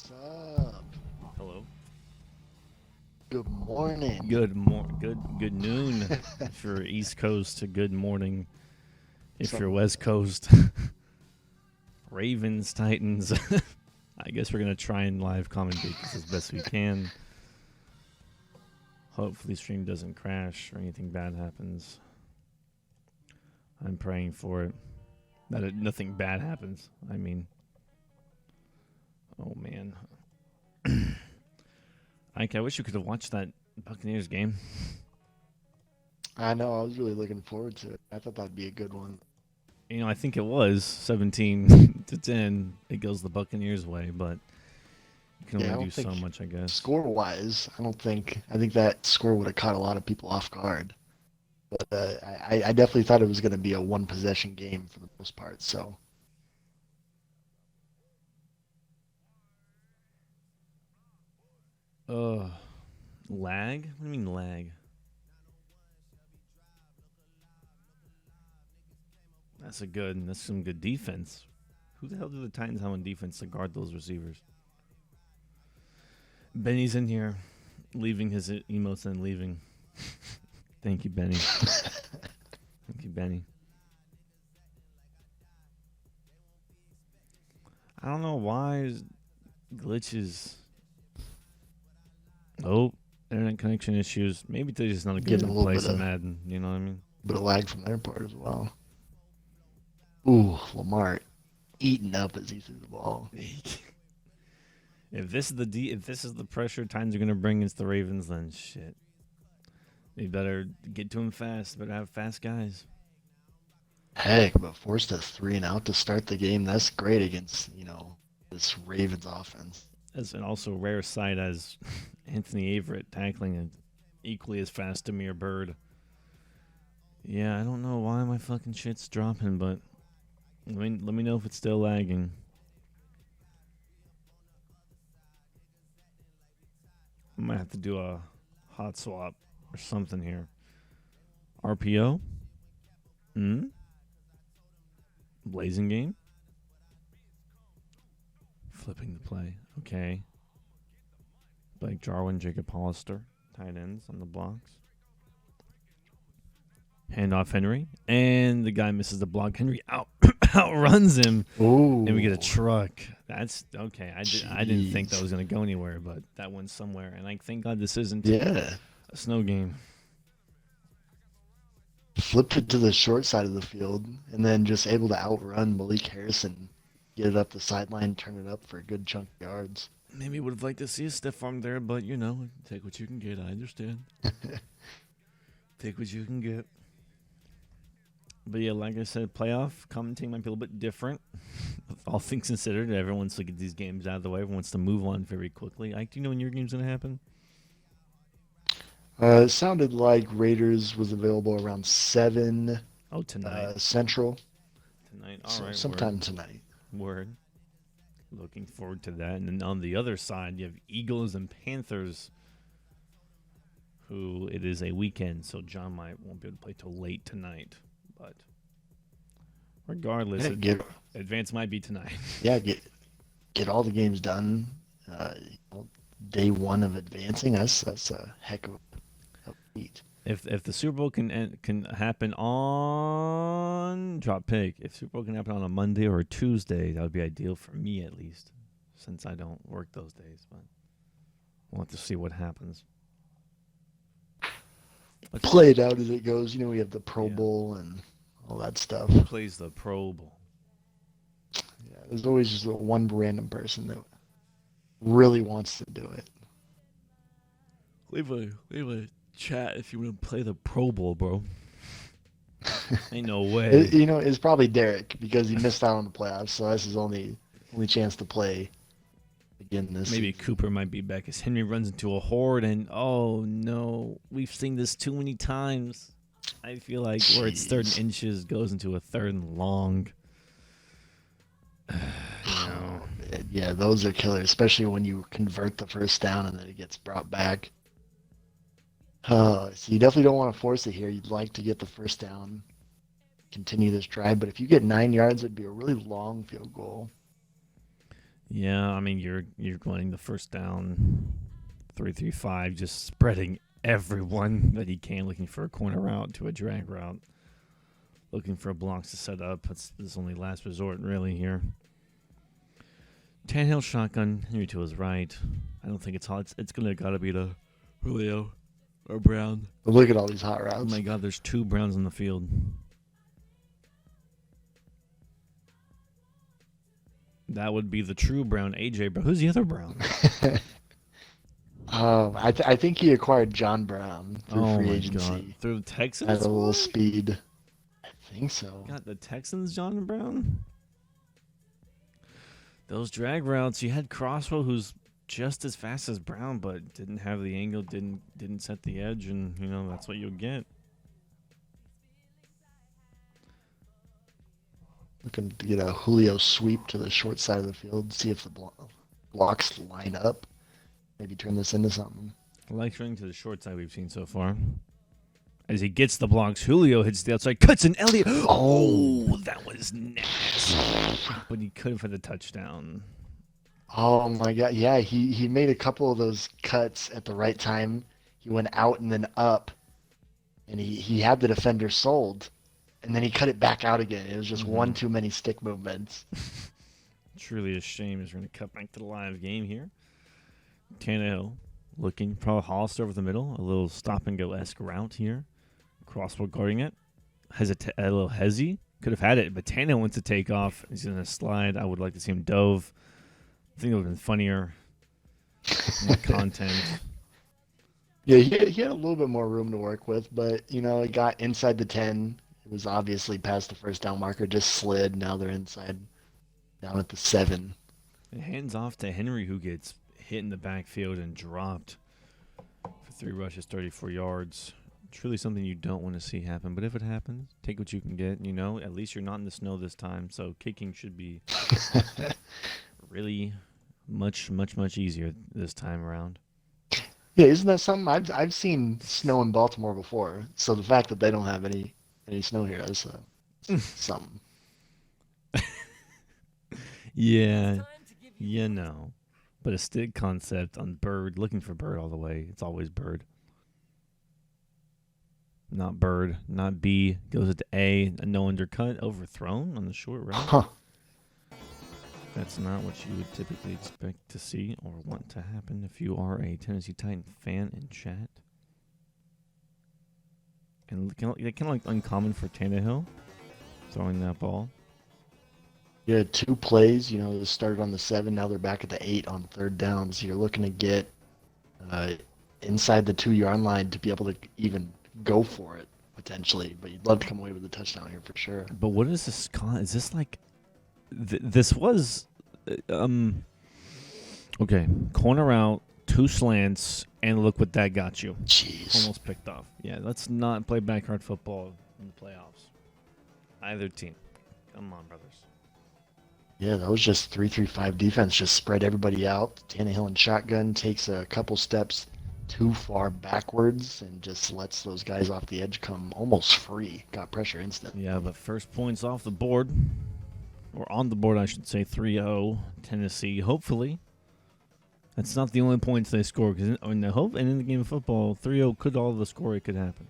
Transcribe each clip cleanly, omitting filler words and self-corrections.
What's up? Hello. Good morning. Good noon if you're East Coast to good morning if you're Something like West that. Coast. Ravens, Titans. I guess we're gonna try and live commentate this as best we can. Hopefully stream doesn't crash or anything bad happens. I'm praying for it. Nothing bad happens. I mean, oh man. Ike, I wish you could have watched that Buccaneers game. I know. I was really looking forward to it. I thought that'd be a good one. I think it was 17 to 10. It goes the Buccaneers' way, but you can Yeah, I only do don't so think much, I guess. score-wise, I don't think. I think that score would have caught a lot of people off guard. But I definitely thought it was going to be a one-possession game for the most part. So Lag? What do you mean lag? That's some good defense. Who the hell do the Titans have on defense to guard those receivers? Benny's in here, leaving his emotes and leaving. Thank you, Benny. Thank you, Benny. I don't know why glitches. Oh, internet connection issues. Maybe they're just not a good getting time a to little play bit some of Madden. You know what I mean? lag from their part as well. Ooh, Lamar eating up as he threw the ball. If this is the pressure Titans are gonna bring against the Ravens, then shit. They better get to him fast. Better have fast guys. Heck, but forced a 3-and-out to start the game. That's great against this Ravens offense. As an also rare sight as Anthony Averett tackling an equally as fast Demir Bird. Yeah, I don't know why my fucking shit's dropping, but let me know if it's still lagging. I might have to do a hot swap or something here. RPO? Blazing game? Flipping the play. Okay. Blake Jarwin, Jacob Hollister. Tight ends on the blocks. Handoff Henry. And the guy misses the block. Henry outruns him. Ooh. And we get a truck. That's okay. I didn't think that Jeez. was going to go anywhere, but that went somewhere. And thank God this isn't Yeah. a snow game. Flipped it to the short side of the field and then just able to outrun Malik Harrison, get it up the sideline, turn it up for a good chunk of yards. Maybe would have liked to see a stiff arm there, but take what you can get. I understand. Take what you can get. But yeah, like I said, playoff commentating might be a little bit different. All things considered, everyone wants to get these games out of the way. Everyone wants to move on very quickly. Ike, do you know when your game's going to happen? It sounded like Raiders was available around 7 Oh, tonight. Central. Tonight. All So right, sometime tonight. Word. Looking forward to that. And then on the other side, you have Eagles and Panthers, who it is a weekend, so John won't be able to play till late tonight. But regardless, advance might be tonight. Yeah, get all the games done. Day one of advancing, that's a heck of a feat. If the Super Bowl can happen on drop pick, if Super Bowl can happen on a Monday or a Tuesday, that would be ideal for me at least, since I don't work those days. But we'll have to see what happens. Play it out as it goes. We have the Pro Bowl and all that stuff. Who plays the Pro Bowl? Yeah, there's always just one random person that really wants to do it. Leave a chat if you want to play the Pro Bowl, bro. Ain't no way. It's probably Derek because he missed out on the playoffs, so that's his only chance to play again this Maybe season. Cooper might be back as Henry runs into a horde, and oh no, we've seen this too many times. I feel like where it's third and inches goes into a third and long. Oh, man. Yeah, those are killers, especially when you convert the first down and then it gets brought back. So you definitely don't want to force it here. You'd like to get the first down, continue this drive, but if you get 9 yards, it'd be a really long field goal. Yeah, I mean you're going the first down, 3-3-5, just spreading everyone that he can, looking for a corner route to a drag route, looking for blocks to set up. That's his only last resort really here. Tannehill shotgun, Henry to his right. I don't think it's hot. It's gotta be the Julio or Brown. But look at all these hot Oh routes. my God, there's 2 Browns on the field. That would be the true Brown, AJ Brown. Who's the other Brown? I think he acquired John Brown through free agency. God. Through the Texans? Had a little speed. I think so. Got the Texans, John Brown? Those drag routes, you had Crosswell, who's just as fast as Brown, but didn't have the angle, didn't set the edge, and that's what you'll get. Looking to get a Julio sweep to the short side of the field, see if the blocks line up. Maybe turn this into something. Lecturing to the short side we've seen so far. As he gets the blocks, Julio hits the outside, cuts an Elliott. Oh, that was nasty. But he could have had a touchdown. Oh my God! Yeah, he made a couple of those cuts at the right time. He went out and then up, and he had the defender sold, and then he cut it back out again. It was just one too many stick movements. Truly a shame as we're going to cut back to the live game here. Tannehill looking, probably Hollister over the middle, a little stop-and-go-esque route here. Crosswell guarding it. A little hezzy. Could have had it, but Tannehill wants to take off. He's going to slide. I would like to see him dove. I think it would have been funnier. More content. Yeah, he had a little bit more room to work with, but, it got inside the 10. It was obviously past the first down marker, just slid. Now they're inside, down at the 7. It hands off to Henry, who gets hit in the backfield and dropped for 3 rushes, 34 yards. Truly something you don't want to see happen, but if it happens, take what you can get. At least you're not in the snow this time, so kicking should be really much easier this time around. Yeah, isn't that something? I've seen snow in Baltimore before, so the fact that they don't have any snow here is something. Yeah, but a stick concept on Bird, looking for Bird all the way. It's always Bird. Not Bird, not B. Goes into A, no undercut, overthrown on the short route. Huh. That's not what you would typically expect to see or want to happen if you are a Tennessee Titan fan in chat. And kind of like uncommon for Tannehill, throwing that ball. Yeah, 2 plays. They started on the 7, now they're back at the 8 on 3rd down. So you're looking to get inside the 2-yard line to be able to even go for it potentially. But you'd love to come away with a touchdown here for sure. But what is this? Is this like? This was okay. Corner out, 2 slants, and look what that got you. Jeez. Almost picked off. Yeah, let's not play backyard football in the playoffs. Either team. Come on, brothers. Yeah, that was just 3-3-5 defense. Just spread everybody out. Tannehill in shotgun takes a couple steps too far backwards and just lets those guys off the edge come almost free. Got pressure instant. Yeah, but first points off the board. Or on the board, I should say, 3-0 Tennessee. Hopefully. That's not the only points they score. Because in the game of football, 3-0 could all the score it could happen.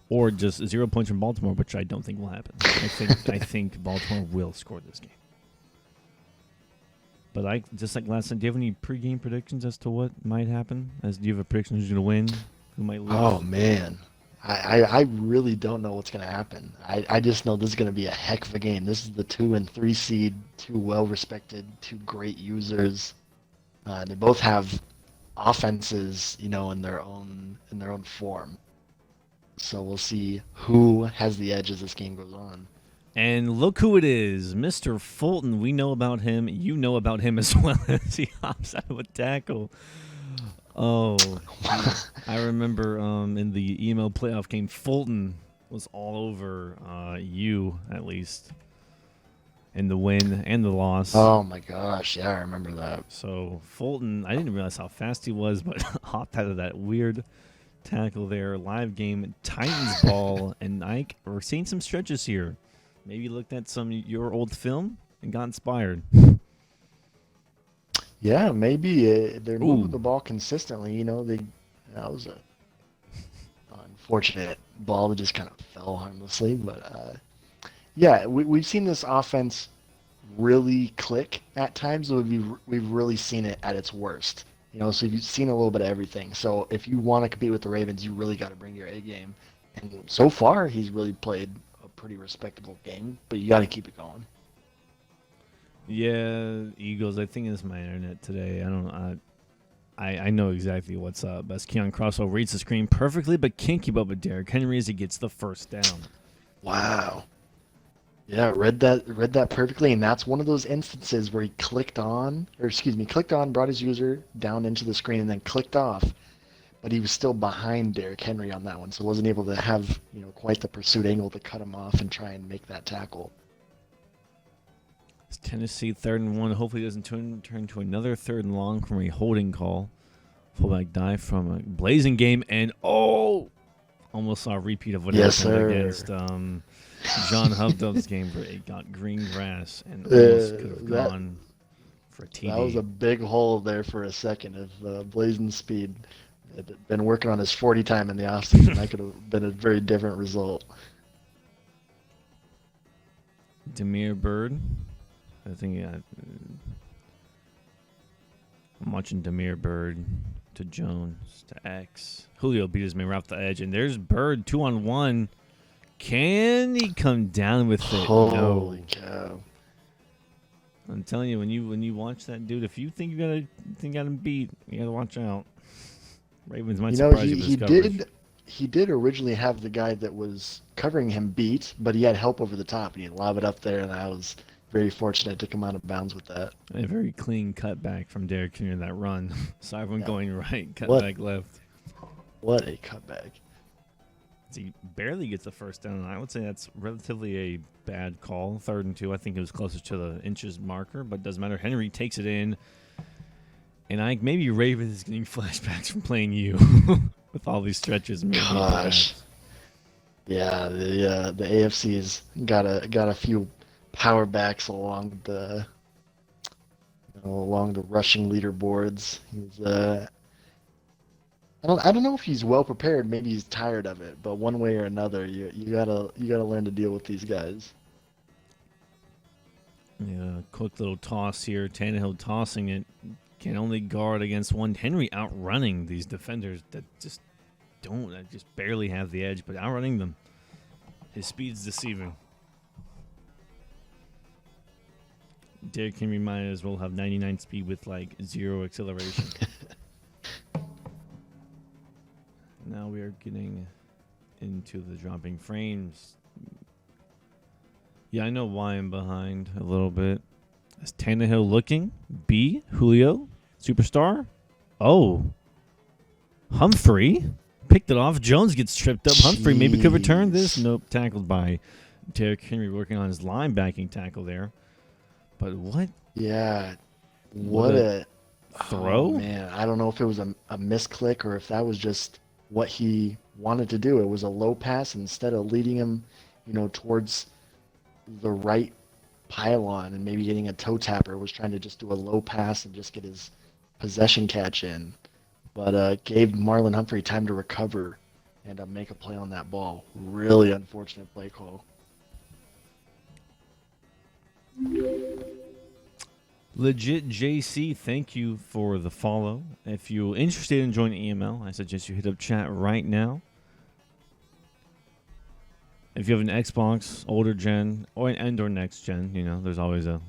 Or just 0 points from Baltimore, which I don't think will happen. I think Baltimore will score this game. But just like last time, do you have any pregame predictions as to what might happen? Do you have a prediction who's going to win? Who might lose? Oh, man. I really don't know what's going to happen. I just know this is going to be a heck of a game. This is the 2 and 3 seed, 2 well-respected, 2 great users. They both have offenses, in their own form. So we'll see who has the edge as this game goes on. And look who it is, Mr. Fulton. We know about him. You know about him as well as he hops out of a tackle. Oh, I remember in the EML playoff game, Fulton was all over you, at least, in the win and the loss. Oh, my gosh. Yeah, I remember that. So Fulton, I didn't realize how fast he was, but hopped out of that weird tackle there. Live game, Titans ball, and Ike, we're seeing some stretches here. Maybe looked at some your old film and got inspired. Yeah, maybe they're moving Ooh. the ball consistently. That was a unfortunate ball that just kind of fell harmlessly. But yeah, we've seen this offense really click at times. So we've really seen it at its worst. So you've seen a little bit of everything. So if you want to compete with the Ravens, you really got to bring your A game. And so far, he's really played a pretty respectable game. But you got to keep it going. Yeah, Eagles. I think it's my internet today. I don't know. I know exactly what's up. As Keon Crosso reads the screen perfectly, but can't keep up with Derrick Henry as he gets the first down. Wow. Yeah, read that perfectly, and that's one of those instances where he clicked on, brought his user down into the screen, and then clicked off, but he was still behind Derrick Henry on that one, so wasn't able to have quite the pursuit angle to cut him off and try and make that tackle. It's Tennessee 3rd and 1. Hopefully, it doesn't turn to another 3rd and long from a holding call. Fullback dive from a blazing game, and almost saw a repeat of what Yes, happened sir. against John Hubdub's game where it got green grass and almost could have That gone for a that was a TD. big hole there for a second of blazing speed. Had been working on his 40 time in the offseason. That could have been a very different result. Demir Bird. I think I'm watching Demir Bird to Jones to X. Julio beat his man right off the edge, and there's Bird 2-on-1. Can he come down with it? Holy No. cow! I'm telling you, when you watch that dude, if you think you got him beat, you gotta watch out. Ravens might surprise you with He this coverage. did originally have the guy that was covering him beat, but he had help over the top, and he lob it up there, and I was very fortunate to come out of bounds with that. A very clean cutback from Derrick Henry that run. So everyone Yeah. going right, What cutback left. what a cutback! So he barely gets the first down. I would say that's relatively a bad call. 3rd and 2. I think it was closer to the inches marker, but doesn't matter. Henry takes it in. And maybe Ravens is getting flashbacks from playing you with all these stretches. Maybe Gosh, perhaps. yeah, the AFC's got a few power backs along the rushing leaderboards. I don't know if he's well prepared. Maybe he's tired of it. But one way or another, you gotta learn to deal with these guys. Yeah, quick little toss here. Tannehill tossing it. Can only guard against one. Henry outrunning these defenders that just barely have the edge, but outrunning them. His speed's deceiving. Derrick Henry might as well have 99 speed with like 0 acceleration. Now we are getting into the dropping frames. Yeah, I know why I'm behind a little bit. Is Tannehill looking? B. Julio? Superstar? Oh. Humphrey? Picked it off. Jones gets tripped up. Humphrey maybe could return this. Jeez. Nope. Tackled by Derrick Henry working on his linebacking tackle there. But what Yeah, What what a a throw? oh man! I don't know if it was a misclick or if that was just what he wanted to do. It was a low pass instead of leading him, towards the right pylon and maybe getting a toe tapper. Was trying to just do a low pass and just get his possession catch in, but gave Marlon Humphrey time to recover and make a play on that ball. Really unfortunate play call. Legit JC, thank you for the follow. If you're interested in joining EML, I suggest you hit up chat right now. If you have an Xbox, older gen, or next gen, there's always a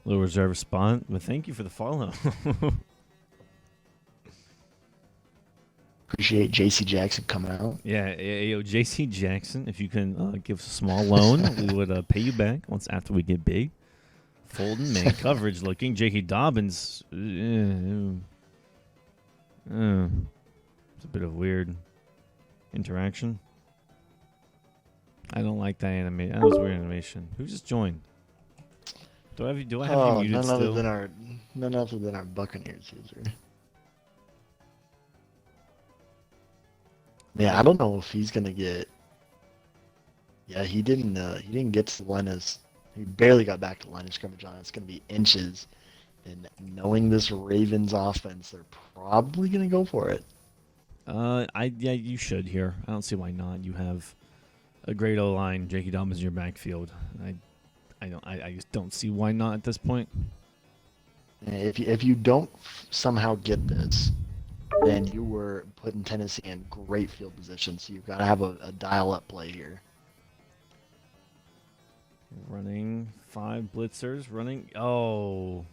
little reserved spot. But thank you for the follow. Appreciate JC Jackson coming out. Yeah, yo, JC Jackson, if you can give us a small loan, we would pay you back once after we get big. Folding man coverage looking. J.K. Dobbins. It's a bit of weird interaction. I don't like that animation. That was weird animation. Who just joined? Do I have you muted none still? none other than our Buccaneers user. Yeah, I don't know if he's gonna get. Yeah, he didn't. He didn't get to the line as. He barely got back to the line of scrimmage on it. It's gonna be inches And knowing this Ravens offense, they're probably going to go for it. Yeah, you should here. I don't see why not. You have a great O line, J.K. Dobbins in your backfield. I just don't see why not at this point. If you don't somehow get this, then you were putting Tennessee in great field position. So you've got to have a dial-up play here. Running 5 blitzers. Running. Oh,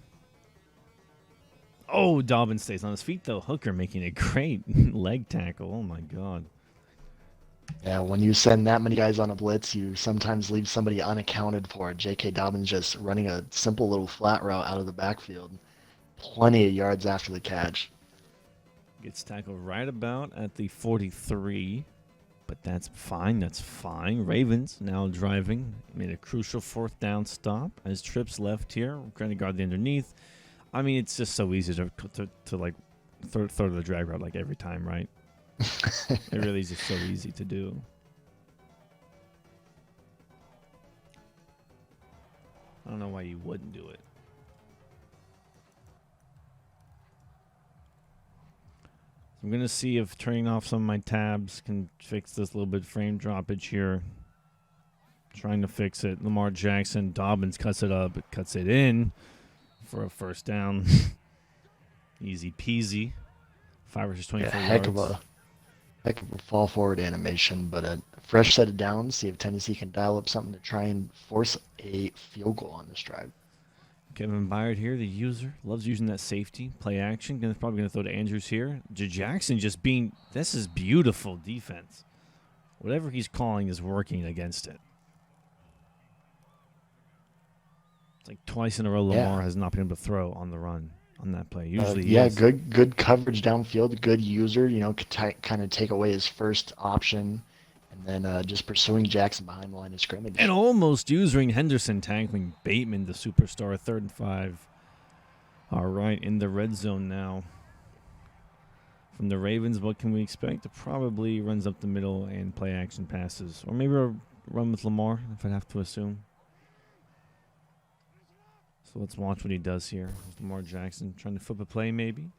Dobbins stays on his feet though. Hooker making a great leg tackle. Oh my God. Yeah, when you send that many guys on a blitz, you sometimes leave somebody unaccounted for. J.K. Dobbins just running a simple little flat route out of the backfield. Plenty of yards after the catch. Gets tackled right about at the 43, but that's fine. That's fine. Ravens now driving. Made a crucial 4th down stop as Trips left here. Trying to guard the underneath. I mean, it's just so easy to like throw to the drag route like every time, right? It really is just so easy to do. I don't know why you wouldn't do it. I'm going to see if turning off some of my tabs can fix this little bit frame droppage here. Trying to fix it. Lamar Jackson, Dobbins cuts it up. It cuts it in for a 1st down. Easy peasy. 5 versus 24 yards. Heck of a fall forward animation, but a fresh set of downs. See if Tennessee can dial up something to try and force a field goal on this drive. Kevin Byard here, the user, loves using that safety play action. Probably going to throw to Andrews here. Jackson just being, this is beautiful defense. Whatever he's calling is working against it. It's like twice in a row Lamar has not been able to throw on the run on that play. Usually he is. good coverage downfield, good user, could kind of take away his first option. And then just pursuing Jackson behind the line of scrimmage. And almost using Henderson tackling Bateman, the superstar. 3rd and 5. All right, in the red zone now. From the Ravens, what can we expect? It probably runs up the middle and play action passes. Or maybe a run with Lamar, if I'd have to assume. So let's watch what he does here. Lamar Jackson trying to flip a play maybe.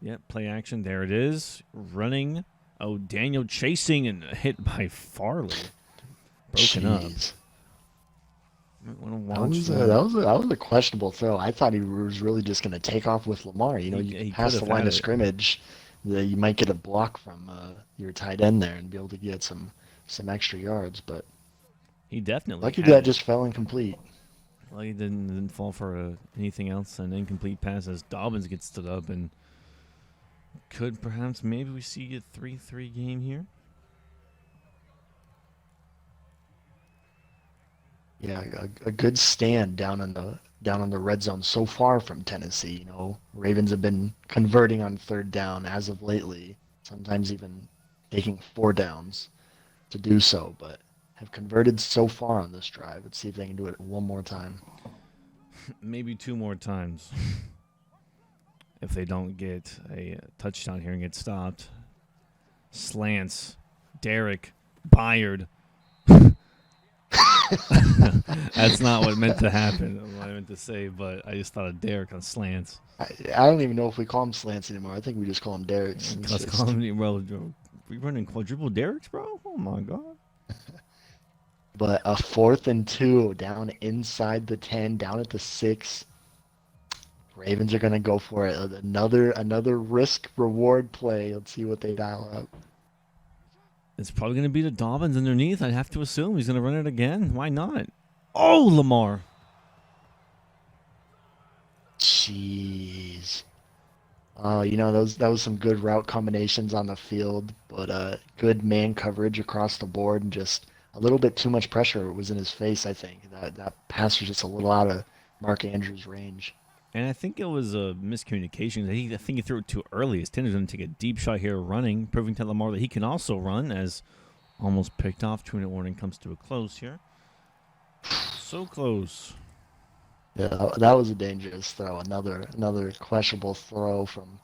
Yep, play action. There it is. Running. Oh, Daniel chasing and hit by Farley. Broken up. That was a questionable throw. I thought he was really just going to take off with Lamar. You pass the line of scrimmage, you might get a block from your tight end there and be able to get some extra yards. But he definitely lucky that just fell incomplete. Well, he didn't fall for anything else. An incomplete pass as Dobbins gets stood up and could perhaps maybe we see a 3-3 game here. Yeah, a good stand down on the red zone so far from Tennessee. Ravens have been converting on 3rd down as of lately, sometimes even taking 4 downs to do so, but have converted so far on this drive. Let's see if they can do it one more time. Maybe 2 more times. If they don't get a touchdown here and get stopped. Slants. Derek. Byard. That's not what meant to happen. What I meant to say, but I just thought of Derek on slants. I don't even know if we call him slants anymore. I think we just call him Dereks. Let's call him, well, we running quadruple Dereks, bro? Oh, my God. But a 4th and 2 down inside the 10, down at the 6. Ravens are going to go for it. Another risk-reward play. Let's see what they dial up. It's probably going to be the Dobbins underneath. I'd have to assume he's going to run it again. Why not? Oh, Lamar. Jeez. That was some good route combinations on the field, but good man coverage across the board and just a little bit too much pressure was in his face, I think. That pass was just a little out of Mark Andrews' range. And I think it was a miscommunication. I think he threw it too early. His tender's going to take a deep shot here running, proving to Lamar that he can also run as almost picked off. 2-minute warning comes to a close here. So close. Yeah, that was a dangerous throw. Another questionable throw from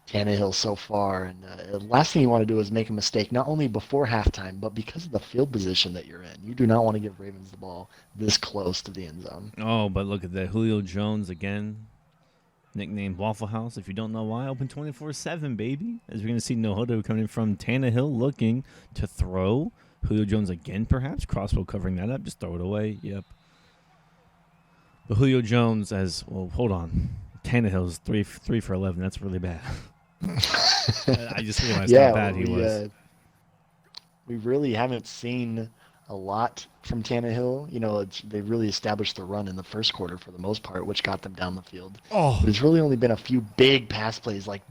Tannehill so far. And the last thing you want to do is make a mistake, not only before halftime, but because of the field position that you're in. You do not want to give Ravens the ball this close to the end zone. Oh, but look at that. Julio Jones again. nicknamed Waffle House. If you don't know why, open 24/7, baby. As we're going to see Nohodo coming in from Tannehill looking to throw. Julio Jones again, perhaps. Crossbow covering that up. Just throw it away. Yep. But Julio Jones as, well, hold on. Tannehill's 3 for 11. That's really bad. I just realized how bad he was. We really haven't seen a lot from Tannehill. You know, they really established the run in the first quarter for the most part, which got them down the field. Oh, But it's really only been a few big pass plays like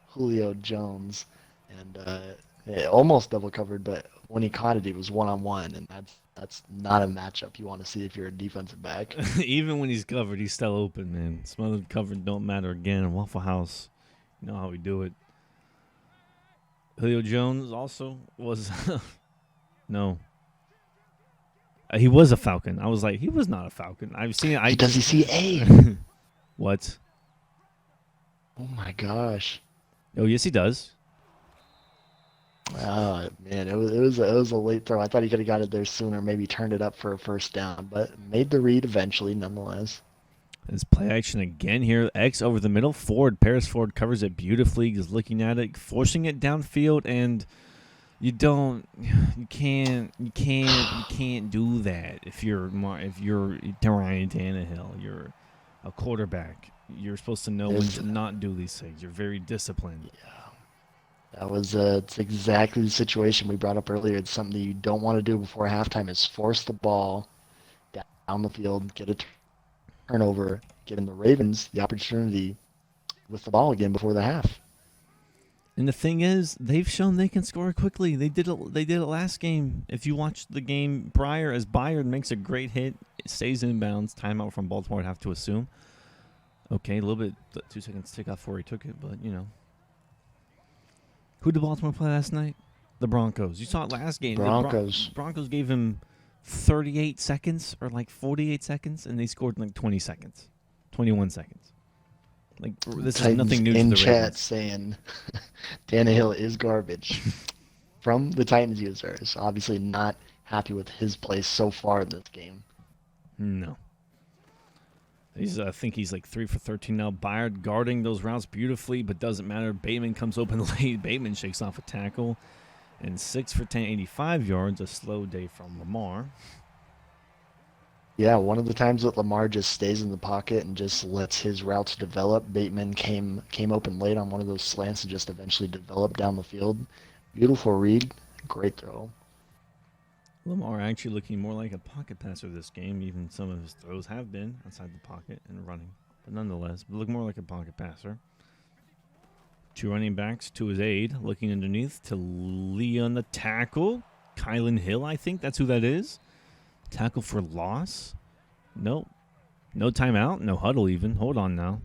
Julio Jones, and almost double covered, but when he caught it, he was one-on-one, and that's not a matchup you want to see if you're a defensive back. even when he's covered, he's still open, man. Smothered covered don't matter again. Waffle House, you know how we do it. Julio Jones also was no. He was a Falcon. I was like, he was not a Falcon. I've seen it. Does he see A? What? Oh my gosh. Oh, yes, he does. Oh man, it was a late throw. I thought he could have got it there sooner, maybe turned it up for a first down, but made the read eventually, nonetheless. There's play action again here. X over the middle. Paris Ford covers it beautifully. He's looking at it, forcing it downfield, and you can't do that if you're Ryan Tannehill. You're a quarterback. You're supposed to know when to not do these things. You're very disciplined. Yeah. That was it's exactly the situation we brought up earlier. It's something that you don't want to do before halftime is force the ball down the field, get a turnover, giving the Ravens the opportunity with the ball again before the half. And the thing is, they've shown they can score quickly. They did it last game. If you watched the game prior, as Byard makes a great hit, it stays in bounds. Timeout from Baltimore, I'd have to assume. Okay, a little bit, 2 seconds tick off before he took it, but, you know. Who did Baltimore play last night? The Broncos. You saw it last game. Broncos. The Broncos gave him 38 seconds or like 48 seconds, and they scored in like 20 seconds, 21 seconds. Like, this Titans is nothing new to the in Ravens. chat saying Tannehill is garbage from the Titans users. Obviously not happy with his play so far in this game. No. I think he's like 3 for 13 now. Byard guarding those routes beautifully, but doesn't matter. Bateman comes open late. Bateman shakes off a tackle. And 6 for 10, 85 yards. A slow day from Lamar. Yeah, one of the times that Lamar just stays in the pocket and just lets his routes develop. Bateman came open late on one of those slants and just eventually developed down the field. Beautiful read. Great throw. Lamar actually looking more like a pocket passer this game. Even some of his throws have been outside the pocket and running. But nonetheless, look more like a pocket passer. 2 running backs to his aid. Looking underneath to Lee on the tackle. Kylan Hill, I think that's who that is. Tackle for loss. Nope. No timeout. No huddle even. Hold on now.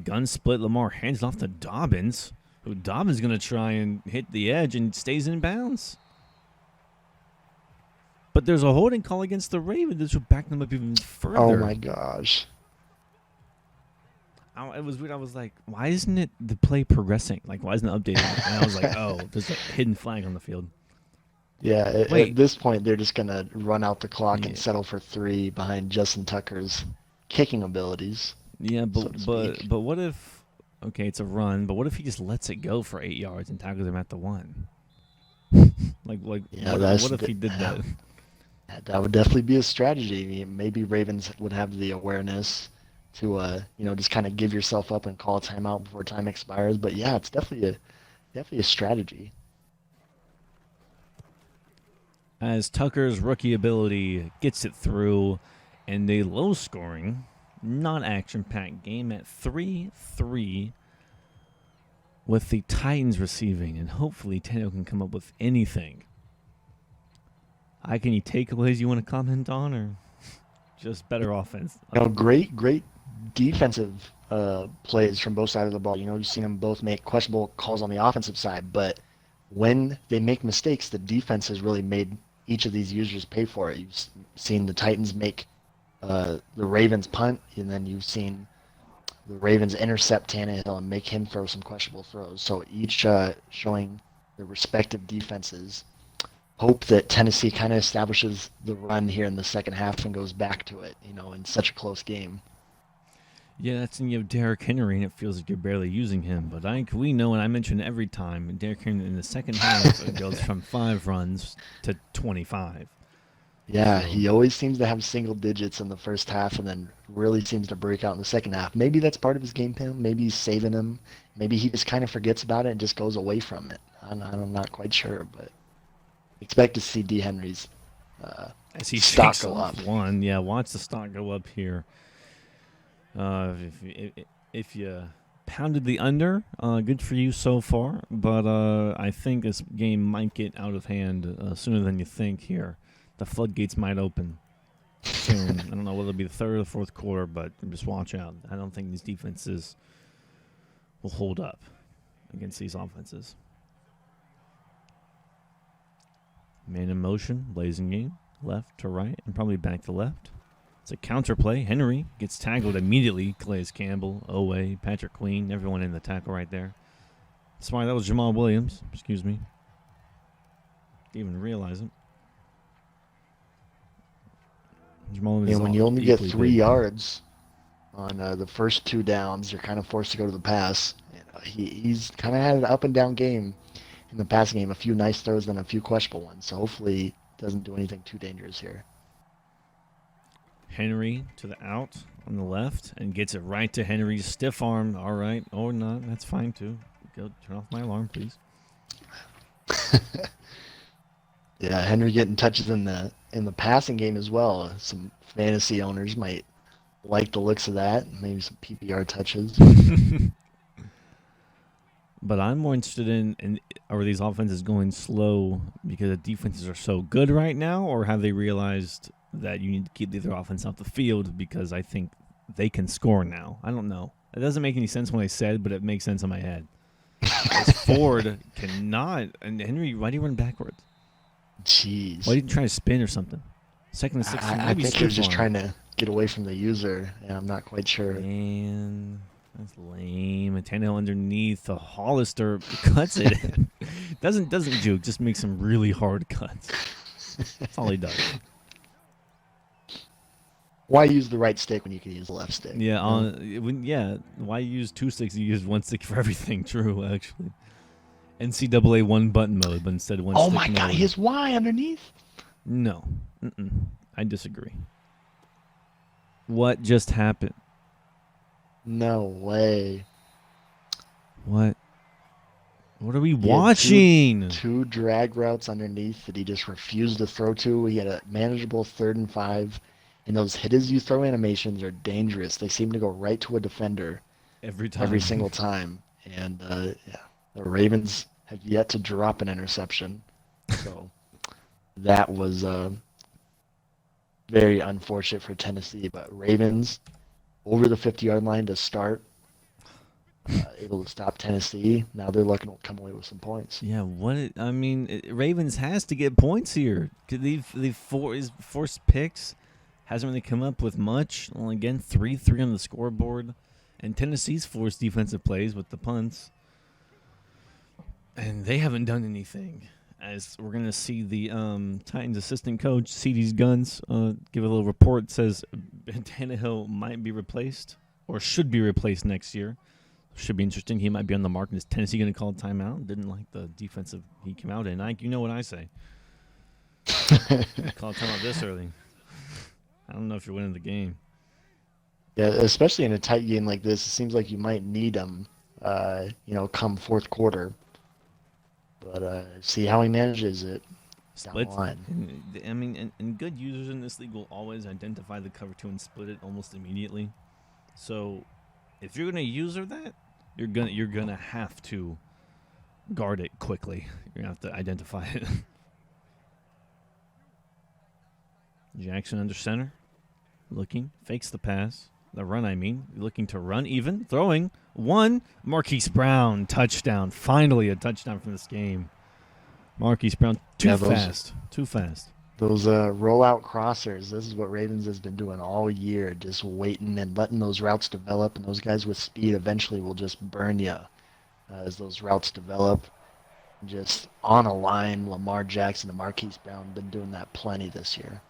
Gun split. Lamar hands it off to Dobbins. Who Dobbins going to try and hit the edge and stays in bounds. But there's a holding call against the Ravens. This would back them up even further. Oh, my gosh. It was weird. I was like, why isn't it the play progressing? Like, why isn't it updated? And I was like, oh, there's a hidden flag on the field. Yeah, at this point, they're just going to run out the clock and settle for 3 behind Justin Tucker's kicking abilities. Yeah, but what if, okay, it's a run, but what if he just lets it go for 8 yards and tackles him at the 1? What if he did that? That would definitely be a strategy. Maybe Ravens would have the awareness to, just kind of give yourself up and call a timeout before time expires. But yeah, it's definitely a strategy. As Tucker's rookie ability gets it through, and a low-scoring, not action-packed game at 3-3, with the Titans receiving, and hopefully Tannehill can come up with anything. Any takeaways you want to comment on, or just better offense? Great defensive plays from both sides of the ball. You've seen them both make questionable calls on the offensive side, but when they make mistakes, the defense has really made each of these users pay for it. You've seen the Titans make the Ravens punt, and then you've seen the Ravens intercept Tannehill and make him throw some questionable throws. So each showing their respective defenses. Hope that Tennessee kind of establishes the run here in the second half and goes back to it, in such a close game. Yeah, that's and you have Derrick Henry, and it feels like you're barely using him. But we know, and I mention every time, Derrick Henry in the second half goes from 5 runs to 25. Yeah, So he always seems to have single digits in the first half and then really seems to break out in the second half. Maybe that's part of his game plan. Maybe he's saving him. Maybe he just kind of forgets about it and just goes away from it. I'm not quite sure, but expect to see D. Henry's as he stock takes go off up. one, yeah, watch the stock go up here. If you pounded the under, good for you so far. But I think this game might get out of hand sooner than you think here. The floodgates might open soon. I don't know whether it'll be the third or the fourth quarter, but just watch out. I don't think these defenses will hold up against these offenses. Man in motion, blazing game, left to right, and probably back to left. It's a counter play. Henry gets tackled immediately. Calais Campbell, Owe, Patrick Queen, everyone in the tackle right there. Sorry, that was Jamal Williams. Excuse me. Didn't even realize it. Jamal Williams And when is you only get 3 big. yards on the first 2 downs, you're kind of forced to go to the pass. He's kind of had an up and down game in the passing game. A few nice throws and a few questionable ones. So hopefully he doesn't do anything too dangerous here. Henry to the out on the left and gets it right to Henry's stiff arm. All right. Or not. That's fine, too. Go turn off my alarm, please. Yeah, Henry getting touches in the passing game as well. Some fantasy owners might like the looks of that. Maybe some PPR touches. But I'm more interested in are these offenses going slow because the defenses are so good right now, or have they realized that you need to keep the other offense off the field because I think they can score now? I don't know. It doesn't make any sense when I said, but it makes sense in my head. Ford cannot. And Henry, why do you run backwards? Jeez. Why didn't you try to spin or something? Second and 16. I think he was just trying to get away from the user, and I'm not quite sure. And that's lame. And Tannehill underneath. The Hollister cuts it. doesn't juke. Just makes some really hard cuts. That's all he does. Why use the right stick when you can use the left stick? Yeah, why use 2 sticks? You use 1 stick for everything. True, actually. NCAA 1 button mode, but instead 1 stick. Oh my God, he has Y underneath? No. I disagree. What just happened? No way. What? What are we watching? Two drag routes underneath that he just refused to throw to. He had a manageable 3rd and 5. And those hit as you throw animations are dangerous. They seem to go right to a defender every time, every single time. And the Ravens have yet to drop an interception. So that was very unfortunate for Tennessee. But Ravens over the 50-yard line to start, able to stop Tennessee. Now they're looking to come away with some points. Yeah, Ravens has to get points here. They've forced picks. Hasn't really come up with much. Well, again, 3-3 on the scoreboard. And Tennessee's forced defensive plays with the punts. And they haven't done anything. As we're going to see the Titans assistant coach, CD's Guns, give a little report. It says Tannehill might be replaced or should be replaced next year. Should be interesting. He might be on the market. Is Tennessee going to call a timeout? Didn't like the defensive he came out in. You know what I say. Call a timeout this early. I don't know if you're winning the game. Yeah, especially in a tight game like this, it seems like you might need him, come fourth quarter. But see how he manages it down the line. And good users in this league will always identify the cover 2 and split it almost immediately. So if you're going to user that, you're gonna have to guard it quickly. You're going to have to identify it. Jackson under center. Looking. Fakes the pass. The run, Looking to run even. Throwing. 1. Marquise Brown. Touchdown. Finally a touchdown from this game. Marquise Brown. Too fast. Those rollout crossers. This is what Ravens has been doing all year. Just waiting and letting those routes develop. And those guys with speed eventually will just burn you as those routes develop. Just on a line, Lamar Jackson and Marquise Brown have been doing that plenty this year.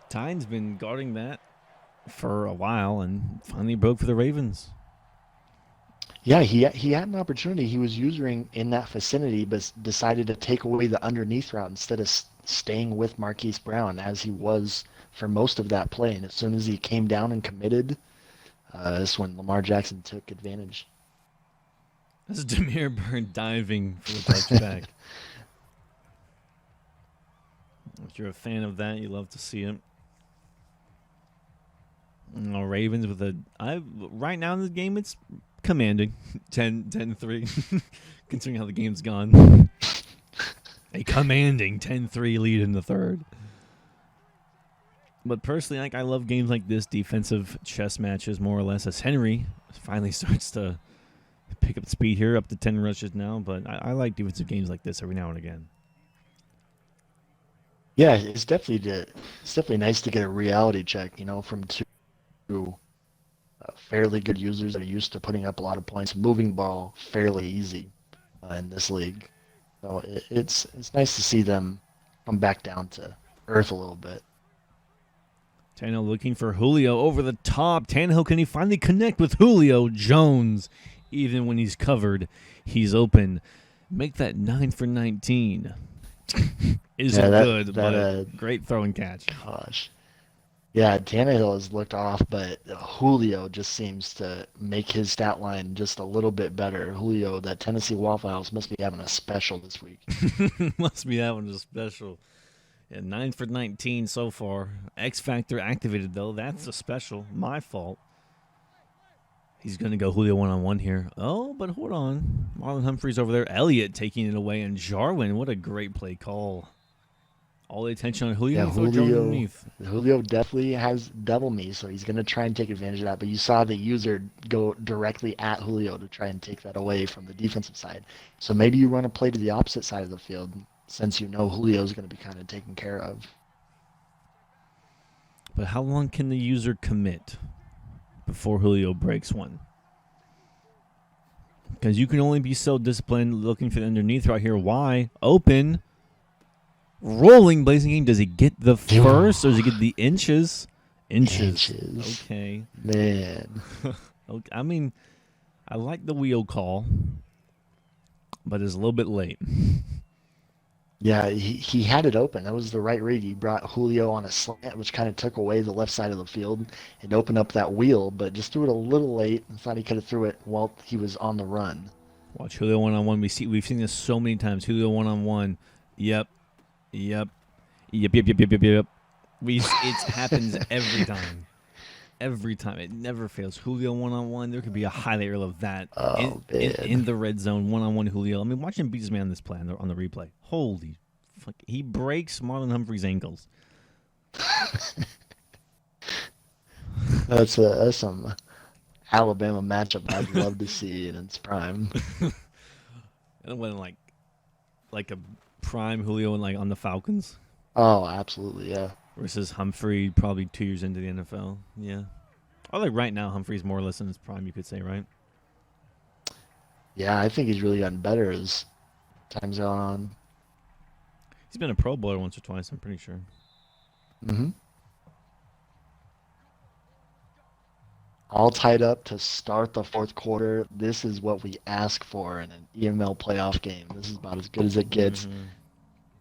Tyne's been guarding that for a while and finally broke for the Ravens. Yeah, he had an opportunity. He was using in that vicinity, but decided to take away the underneath route instead of staying with Marquise Brown as he was for most of that play. And as soon as he came down and committed, that's when Lamar Jackson took advantage. This is Demir Byrd diving for the touchback. If you're a fan of that, you love to see it. Ravens with right now in this game, it's commanding 10-3, considering how the game's gone. A commanding 10-3 lead in the third. But personally, I love games like this, defensive chess matches, more or less, as Henry finally starts to pick up speed here, up to 10 rushes now. But I like defensive games like this every now and again. Yeah, it's definitely nice to get a reality check, from two fairly good users that are used to putting up a lot of points, moving ball fairly easy in this league. So it's nice to see them come back down to earth a little bit. Tannehill looking for Julio over the top. Tannehill, can he finally connect with Julio Jones? Even when he's covered, he's open. Make that 9 for 19. But great throw and catch. Gosh. Yeah, Tannehill has looked off, but Julio just seems to make his stat line just a little bit better. Julio, that Tennessee Waffle House, must be having a special this week. Must be having a special. Yeah, 9 for 19 so far. X Factor activated, though. That's a special. My fault. He's going to go Julio one-on-one here. Oh, but hold on. Marlon Humphrey's over there. Elliott taking it away. And Jarwin, what a great play call. All the attention on Julio. Yeah, Julio definitely has double me, so he's going to try and take advantage of that. But you saw the user go directly at Julio to try and take that away from the defensive side. So maybe you run a play to the opposite side of the field since you know Julio is going to be kind of taken care of. But how long can the user commit before Julio breaks one? Because you can only be so disciplined looking for the underneath right here. Why? Open. Rolling Blazing Game. Does he get the first or does he get the inches? Inches. Okay. Man. Okay. I mean, I like the wheel call, but it's a little bit late. Yeah, he had it open. That was the right read. He brought Julio on a slant, which kind of took away the left side of the field and opened up that wheel, but just threw it a little late and thought he could have threw it while he was on the run. Watch Julio one-on-one. We've seen this so many times. Julio one-on-one. Yep. It happens every time. Every time. It never fails. Julio one-on-one. There could be a highlight reel of that in the red zone. One-on-one Julio. I mean, watch him beat his man on this play on the replay. Holy fuck. He breaks Marlon Humphrey's ankles. That's some Alabama matchup I'd love to see in its prime. And when like a prime Julio and on the Falcons. Oh, absolutely, yeah. Versus Humphrey, probably 2 years into the NFL. Yeah. Or right now, Humphrey's more or less in his prime, you could say, right? Yeah, I think he's really gotten better as time's gone on. He's been a Pro Bowler once or twice, I'm pretty sure. Mm-hmm. All tied up to start the fourth quarter. This is what we ask for in an EML playoff game. This is about as good as it gets. Mm-hmm.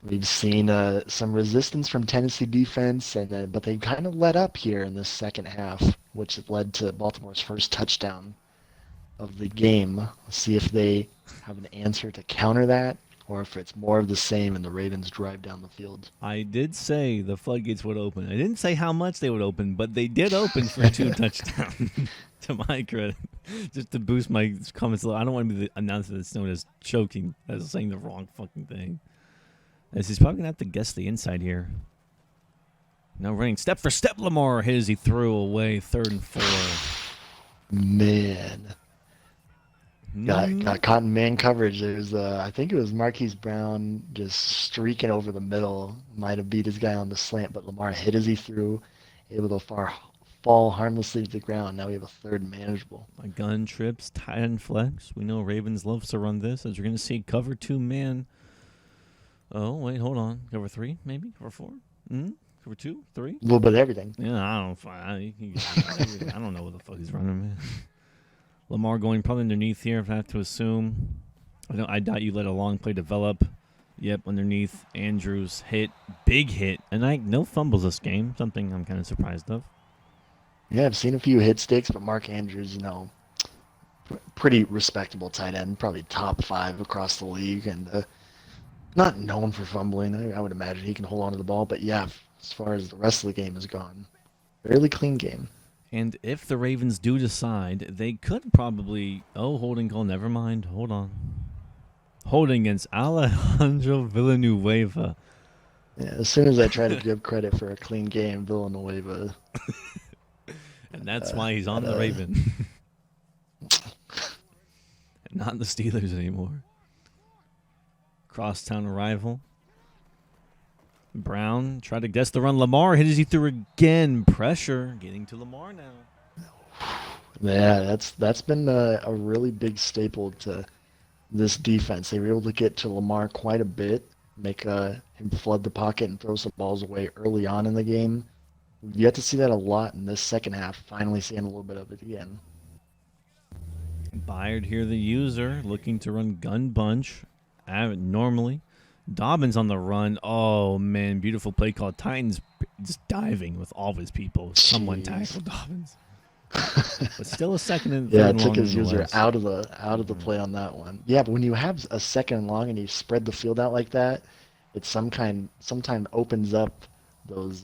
We've seen some resistance from Tennessee defense, but they kind of let up here in the second half, which led to Baltimore's first touchdown of the game. Let's see if they have an answer to counter that, or if it's more of the same and the Ravens drive down the field. I did say the floodgates would open. I didn't say how much they would open, but they did open for 2 touchdowns, to my credit. Just to boost my comments a little. I don't want to be the announcer that's known as choking, as saying the wrong fucking thing. As he's probably going to have to guess the inside here. No running. Step for step, Lamar hit as he threw away 3rd and 4. Man. Got caught in man coverage. There's I think it was Marquise Brown just streaking over the middle. Might have beat his guy on the slant, but Lamar hit as he threw, able to fall harmlessly to the ground. Now we have a 3rd manageable. My gun trips, tight end flex. We know Ravens loves to run this, as you're going to see cover 2 man. Oh, wait, hold on. Cover 3, maybe? Cover 4? Cover 2, 3. A little bit of everything. Yeah, I don't know what the fuck he's running, man. Lamar going probably underneath here, if I have to assume. I doubt you let a long play develop. Yep, underneath. Andrews hit. Big hit. And no fumbles this game. Something I'm kind of surprised of. Yeah, I've seen a few hit sticks, but Mark Andrews, pretty respectable tight end. Probably top 5 across the league. And not known for fumbling. I would imagine he can hold on to the ball. But yeah, as far as the rest of the game is gone, fairly clean game. And if the Ravens do decide, they could probably... Oh, holding call. Never mind. Hold on. Holding against Alejandro Villanueva. Yeah, as soon as I try to give credit for a clean game, Villanueva. And that's why he's on the Raven. Not the Steelers anymore. Crosstown arrival. Brown tried to guess the run. Lamar hit as he threw again. Pressure getting to Lamar now. Yeah, that's been a really big staple to this defense. They were able to get to Lamar quite a bit, make him flood the pocket and throw some balls away early on in the game. We've yet to see that a lot in this second half. Finally seeing a little bit of it again. Byard here, the user, looking to run gun bunch. Normally. Dobbins on the run. Oh, man. Beautiful play call. Titans just diving with all of his people. Someone tackled Dobbins. But still a second and third. Yeah, it took his user out of the play on that one. Yeah, but when you have a second and long and you spread the field out like that, it sometimes opens up those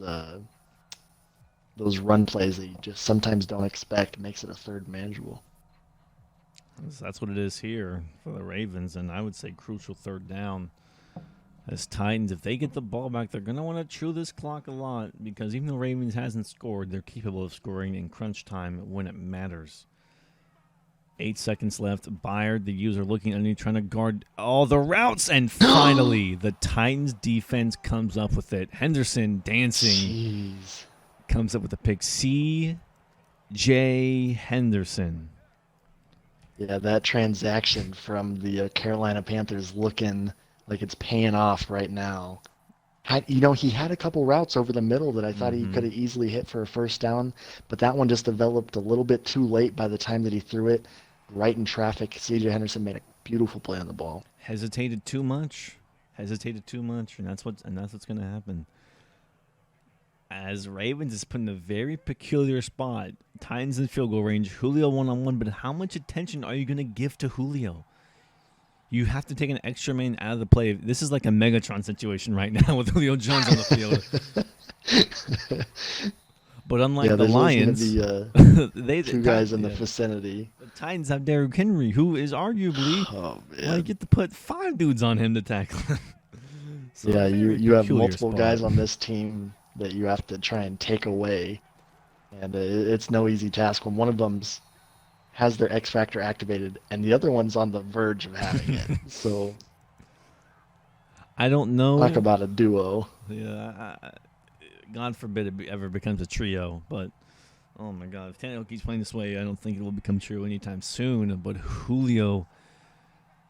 run plays that you just sometimes don't expect. Makes it a third manageable. That's what it is here for the Ravens, and I would say crucial third down. As Titans, if they get the ball back, they're going to want to chew this clock a lot because even though Ravens hasn't scored, they're capable of scoring in crunch time when it matters. 8 seconds left. Byard, the user, looking underneath, trying to guard all the routes, and finally, the Titans defense comes up with it. Henderson dancing. Jeez. Comes up with a pick. C.J. Henderson. Yeah, that transaction from the Carolina Panthers looking like it's paying off right now. He had a couple routes over the middle that I thought he could have easily hit for a first down, but that one just developed a little bit too late by the time that he threw it. Right in traffic, C.J. Henderson made a beautiful play on the ball. Hesitated too much, and that's what's going to happen. As Ravens is put in a very peculiar spot, Titans in field goal range, Julio one-on-one, but how much attention are you going to give to Julio? You have to take an extra man out of the play. This is like a Megatron situation right now with Julio Jones on the field. But unlike the Lions, they two guys in the vicinity. The Titans have Derrick Henry, who is arguably you get to put 5 dudes on him to tackle him. So yeah, you have multiple spot. guys on this team that you have to try and take away, and it's no easy task when one of them has their X factor activated and the other one's on the verge of having it. So I don't know. Talk about a duo. Yeah, God forbid it ever becomes a trio, but oh my God, if Tannehill keeps playing this way, I don't think it will become true anytime soon. But Julio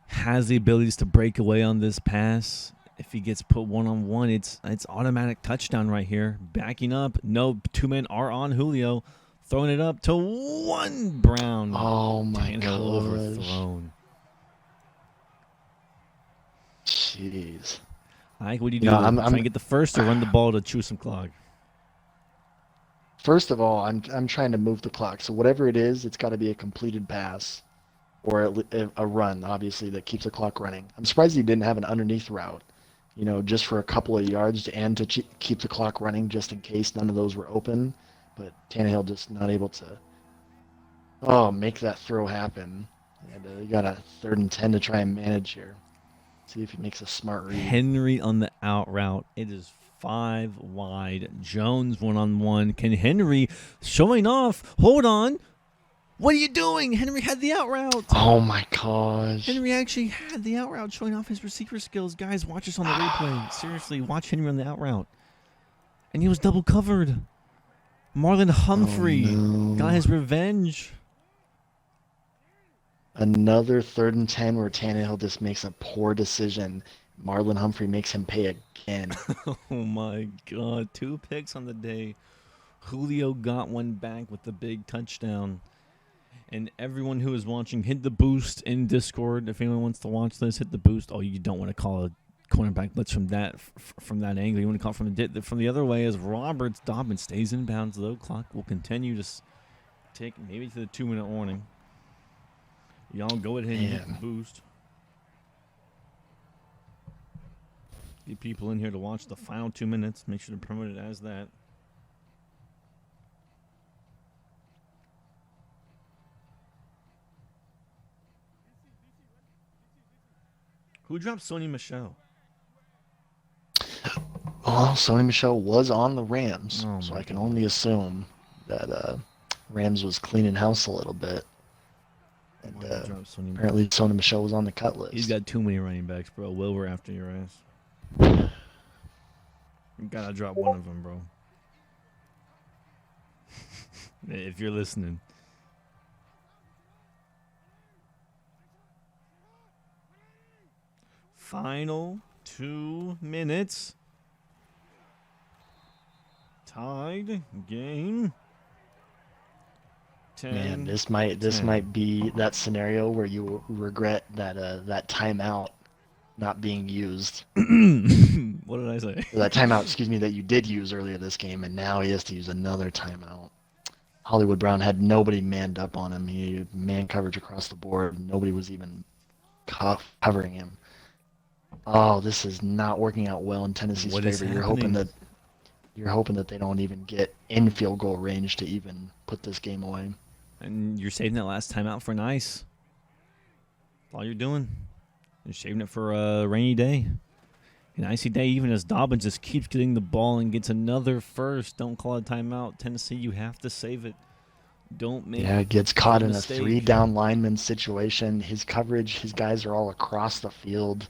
has the abilities to break away on this pass. If he gets put one-on-one, it's automatic touchdown right here. Backing up. No, 2 men are on Julio. Throwing it up to one. Brown. Oh, my God. Overthrown. Jeez. Ike, what do you do? I'm trying to get the first or run the ball to chew some clock? First of all, I'm trying to move the clock. So whatever it is, it's got to be a completed pass or a run, obviously, that keeps the clock running. I'm surprised he didn't have an underneath route. Just for a couple of yards and to keep the clock running just in case none of those were open. But Tannehill just not able to make that throw happen. And you got a 3rd and 10 to try and manage here. See if he makes a smart read. Henry on the out route. It is 5 wide. Jones one-on-one. Can Henry showing off? Hold on. What are you doing? Henry had the out route. Oh, my gosh. Henry actually had the out route showing off his receiver skills. Guys, watch this on the replay. Seriously, watch Henry on the out route. And he was double covered. Marlon Humphrey got his revenge. Another 3rd and 10 where Tannehill just makes a poor decision. Marlon Humphrey makes him pay again. Oh my God! 2 picks on the day. Julio got one back with the big touchdown. And everyone who is watching, hit the boost in Discord. If anyone wants to watch this, hit the boost. Oh, you don't want to call a cornerback blitz from that angle. You want to call it from the other way as Roberts Dobbins stays in bounds. The clock will continue to take maybe to the 2-minute warning. Y'all go ahead and hit the boost. Get people in here to watch the final 2 minutes. Make sure to promote it as that. Who dropped Sony Michel? Well, Sony Michel was on the Rams, so I can God. only assume that Rams was cleaning house a little bit. And apparently Sony Michel was on the cut list. He's got too many running backs, bro. We're after your ass. You gotta drop one of them, bro. If you're listening. Final 2 minutes. Tied game. 10, Man, this might be that scenario where you regret that timeout not being used. What did I say? That timeout, excuse me, that you did use earlier this game, and now he has to use another timeout. Hollywood Brown had nobody manned up on him. He had man coverage across the board. Nobody was even covering him. Oh, this is not working out well in Tennessee's favor. You're hoping that they don't even get in field goal range to even put this game away. And you're saving that last timeout for nice. That's all you're doing. You're saving it for a rainy day. An icy day, even as Dobbins just keeps getting the ball and gets another first. Don't call it timeout. Tennessee, you have to save it. Don't make gets caught in mistake. a 3-down lineman situation. His coverage, his guys are all across the field.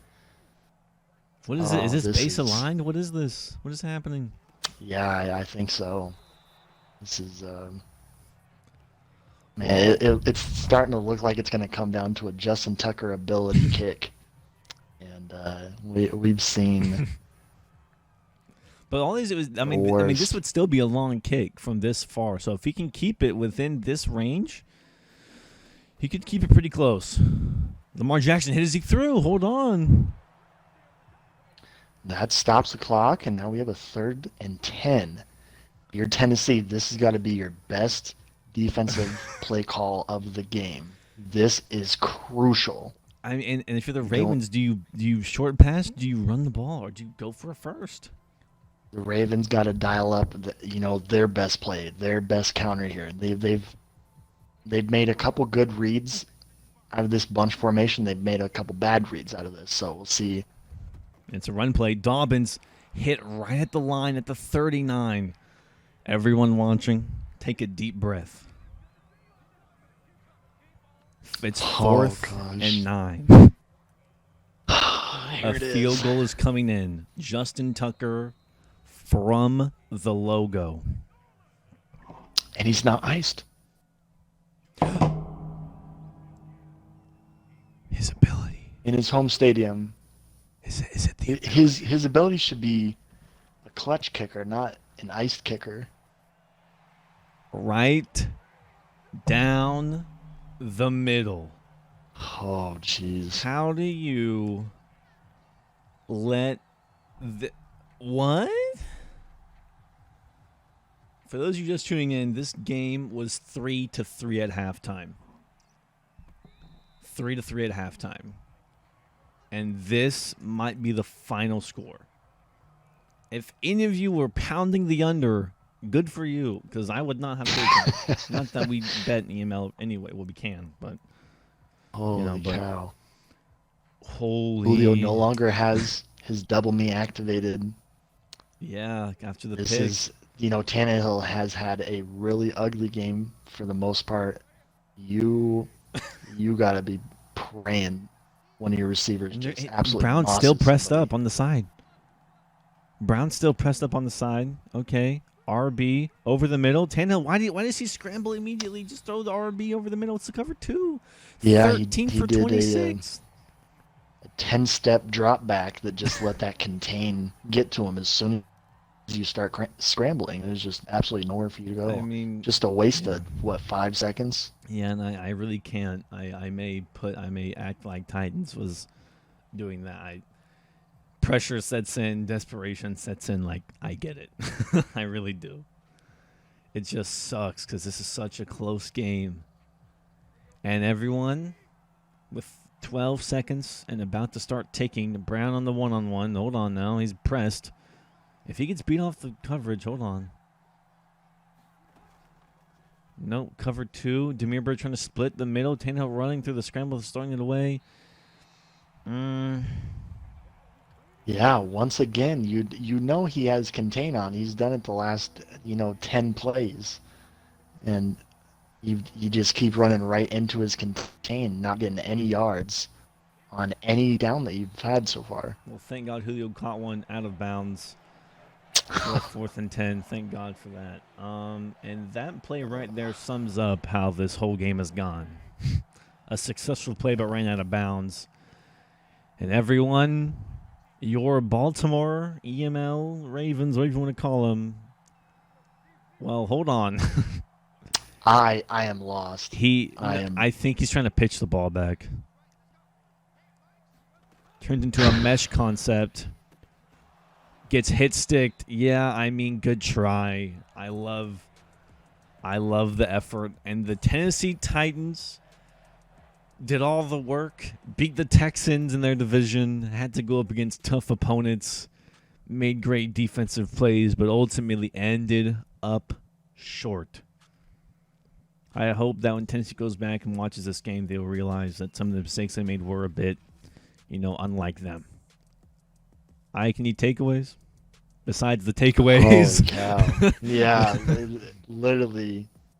What is it? Is this base aligned? What is this? What is happening? Yeah, I think so. This is, man, it's starting to look like it's going to come down to a Justin Tucker ability kick. And we've seen. But all these, I mean, this would still be a long kick from this far. So if he can keep it within this range, he could keep it pretty close. Lamar Jackson hit as he threw. Hold on. That stops the clock, and now we have a 3rd and 10. You're Tennessee. This has got to be your best defensive play call of the game. This is crucial. I mean, and if you're the Ravens, do you short pass? Do you run the ball, or do you go for a first? The Ravens got to dial up, their best play, their best counter here. They've made a couple good reads out of this bunch formation. They've made a couple bad reads out of this. So we'll see. It's a run play. Dobbins hit right at the line at the 39. Everyone watching, take a deep breath. It's 4th and 9. A field goal is coming in. Justin Tucker from the logo. And he's not iced. His ability. In his home stadium. Is it his ability should be a clutch kicker, not an iced kicker. Right down the middle. Oh, jeez. How do you let what? For those of you just tuning in, this game was 3-3 at halftime. 3-3 at halftime. And this might be the final score. If any of you were pounding the under, good for you, because I would not have taken it. Not that we bet EML anyway. Well, we can, but holy cow! Holy Julio no longer has his double me activated. Yeah, after the pick. This is, Tannehill has had a really ugly game for the most part. You gotta be praying one of your receivers just absolutely. Brown still pressed up on the side. Okay. RB over the middle. Tannehill, why does he scramble immediately? Just throw the RB over the middle. It's the cover 2. Yeah, 13 for 26. A 10-step drop back that just let that contain get to him as soon as you start scrambling. There's just absolutely nowhere for you to go. I mean, just a waste yeah. of, what, 5 seconds? Yeah, and I really can't. I may act like Titans was doing that. Pressure sets in, desperation sets in. Like, I get it. I really do. It just sucks because this is such a close game. And everyone with 12 seconds and about to start taking Brown on the one-on-one. Hold on now. He's pressed. If he gets beat off the coverage, hold on. Nope, cover 2. Demir Bird trying to split the middle. Tannehill running through the scramble, throwing it away. Yeah, once again, you know he has contain on. He's done it the last 10 plays, and you just keep running right into his contain, not getting any yards on any down that you've had so far. Well, thank God Julio caught one out of bounds for 4th and 10. Thank God for that. And that play right there sums up how this whole game has gone. A successful play, but ran out of bounds. And everyone, your Baltimore EML Ravens, whatever you want to call them. Well, hold on. I am lost. I think he's trying to pitch the ball back. Turned into a mesh concept. Gets hit sticked. Yeah, I mean, good try. I love the effort. And the Tennessee Titans did all the work, beat the Texans in their division, had to go up against tough opponents, made great defensive plays, but ultimately ended up short. I hope that when Tennessee goes back and watches this game, they'll realize that some of the mistakes they made were a bit, unlike them. I can eat takeaways. Besides the takeaways. Holy cow. Yeah, literally